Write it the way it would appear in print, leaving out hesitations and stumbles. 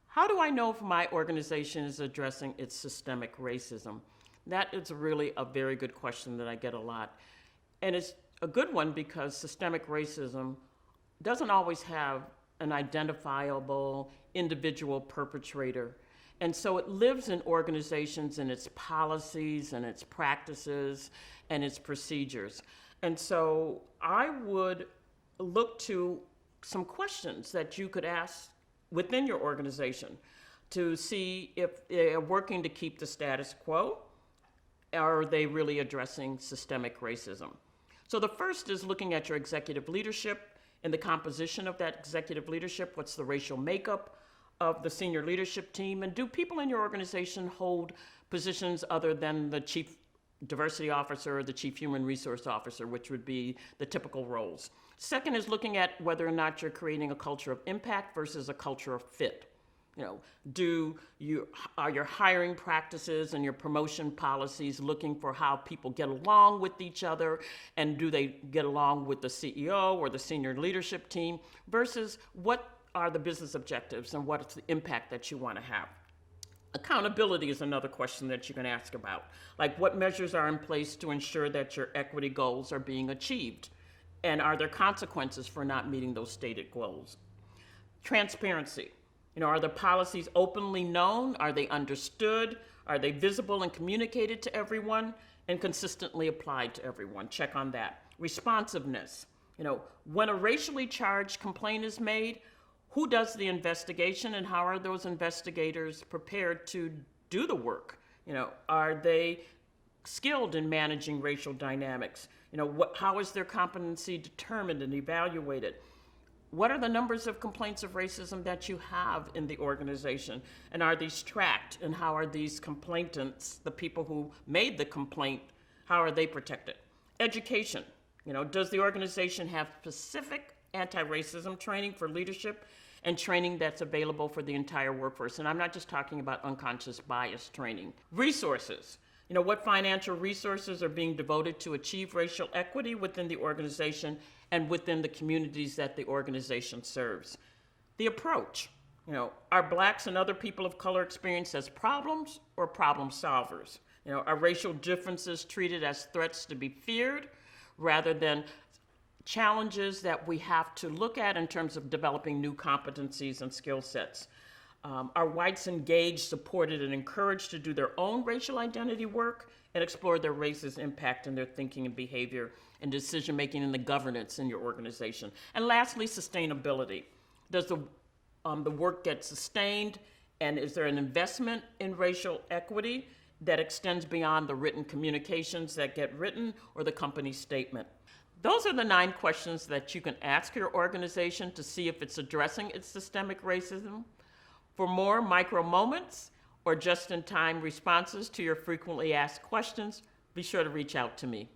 How do I know if my organization is addressing its systemic racism? That is really a very good question that I get a lot. And it's a good one because systemic racism doesn't always have an identifiable individual perpetrator. And so it lives in organizations and its policies and its practices and its procedures. And so I would look to some questions that you could ask within your organization to see if they're working to keep the status quo, or are they really addressing systemic racism? So the first is looking at your executive leadership and the composition of that executive leadership. What's the racial makeup of the senior leadership team? And do people in your organization hold positions other than the chief diversity officer or the chief human resource officer, which would be the typical roles? Second is looking at whether or not you're creating a culture of impact versus a culture of fit. Are your hiring practices and your promotion policies looking for how people get along with each other, and do they get along with the CEO or the senior leadership team, versus what are the business objectives and what is the impact that you want to have? Accountability is another question that you can ask about. Like, what measures are in place to ensure that your equity goals are being achieved? And are there consequences for not meeting those stated goals? Transparency. Are the policies openly known? Are they understood? Are they visible and communicated to everyone and consistently applied to everyone? Check on that. Responsiveness. When a racially charged complaint is made, who does the investigation and how are those investigators prepared to do the work? Are they skilled in managing racial dynamics? How is their competency determined and evaluated? What are the numbers of complaints of racism that you have in the organization? And are these tracked? And how are these complainants, the people who made the complaint, how are they protected? Education. Does the organization have specific anti-racism training for leadership and training that's available for the entire workforce? And I'm not just talking about unconscious bias training. Resources. What financial resources are being devoted to achieve racial equity within the organization and within the communities that the organization serves? The approach. Are Blacks and other people of color experienced as problems or problem solvers? Are racial differences treated as threats to be feared rather than challenges that we have to look at in terms of developing new competencies and skill sets? Are whites engaged, supported, and encouraged to do their own racial identity work and explore their race's impact in their thinking and behavior and decision-making and the governance in your organization? And lastly, sustainability. Does the work get sustained, and is there an investment in racial equity that extends beyond the written communications that get written or the company statement? Those are the 9 questions that you can ask your organization to see if it's addressing its systemic racism. For more micro moments or just-in-time responses to your frequently asked questions, be sure to reach out to me.